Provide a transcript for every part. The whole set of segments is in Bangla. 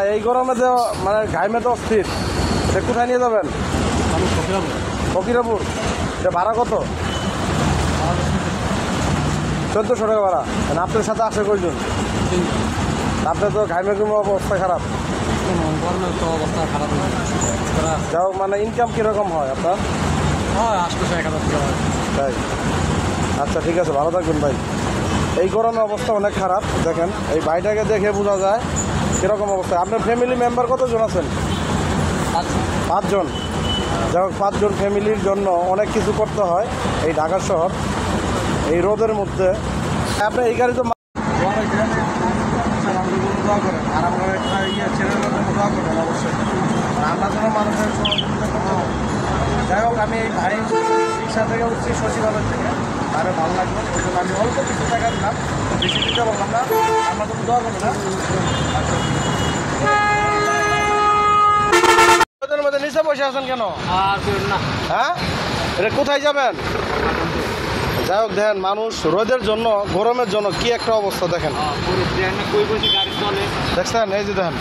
এই গরমে তো মানে ঘাইমে তো অস্থির, সে কোথায় নিয়ে যাবেন? ফকিরাপুর। এটা ভাড়া কত? 1400 টাকা ভাড়া। মানে আপনার সাথে আসে কয়জন? আপনার তো ঘাইমে ঘুমে অবস্থা খারাপ। অবস্থা খারাপ যাও, মানে ইনকাম কীরকম হয় আপনার? হয় 800-1000 টাকা হয়। তাই? আচ্ছা, ঠিক আছে, ভালো থাকবেন ভাই। এই গরমে অবস্থা অনেক খারাপ। দেখেন এই ভাইটাকে দেখে বোঝা যায় কীরকম অবস্থা। আপনার ফ্যামিলি মেম্বার কতজন আছেন? 5 জন। যাই হোক, 5 জন ফ্যামিলির জন্য অনেক কিছু করতে হয় এই ঢাকা শহর এই রোদের মধ্যে। আপনার এই গাড়ি তো দোয়া করেন, আর আমরা একটা ছেলের মধ্যে দোয়া করবেন অবশ্যই। আমরা যেন মানুষের সহযোগিতা করতে হবে। যাই হোক, আমি এই ভাই রিক্সা থেকে উঠছি সচিবালয় থেকে, আরে ভালো লাগলো। ওই জন্য আমি অল্প কিছু টাকা দিলাম, বেশি দিতে পারলাম না। আমরা তো দোয়া করবো না। আচ্ছা, মধ্যে নিচে বসে আছেন কেন? না হ্যাঁ, এটা কোথায় যাবেন? যাই হোক, দেখেন মানুষ রোদের জন্য গরমের জন্য কি একটা অবস্থা দেখেন। দেখছেন এই যে দেখেন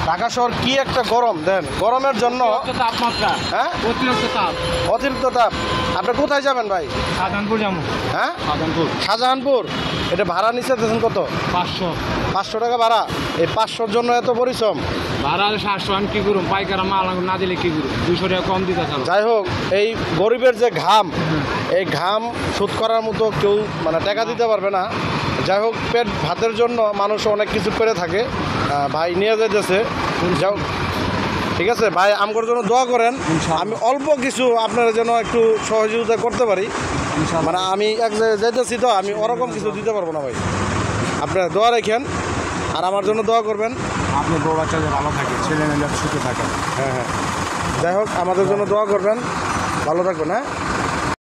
ঢাকা শহর কি একটা গরম। দেখেন গরমের জন্য তাপমাত্রা, হ্যাঁ অতিরিক্ত তাপ। অতিরিক্ত তাপ। আপনি কোথায় যাবেন ভাই? শাহজাহানপুর যাবো। হ্যাঁ, শাহজাহানপুর। এটা ভাড়া নিচে দিয়েছেন কত? 500 টাকা ভাড়া। এই 500-র জন্য এত পরিশ্রম? ভাড়া 700, আমি কি করুম? পাইকারা মাল না দিলে কি করুম? 200 টাকা কম দিতে চাল। যাই হোক, এই গরিবের যে ঘাম, এই ঘাম শোধ করার মতো কেউ মানে টাকা দিতে পারবে না। যাই হোক, পেট ভাতের জন্য মানুষ অনেক কিছু করে থাকে। ভাই নিয়ে যাইতেছে। যাও, ঠিক আছে ভাই, আমার জন্য দোয়া করেন। আমি অল্প কিছু আপনার যেন একটু সহযোগিতা করতে পারি। মানে আমি এক জায়গায় যাইতেছি তো, আমি ওরকম কিছু দিতে পারবো না ভাই। আপনারা দোয়া রাখেন আর আমার জন্য দোয়া করবেন। আপনি বউ বাচ্চা ভালো থাকে, ছেলে মেয়েরা সুখে থাকে। হ্যাঁ হ্যাঁ, যাই হোক আমাদের জন্য দোয়া করবেন। ভালো থাকবেন। হ্যাঁ।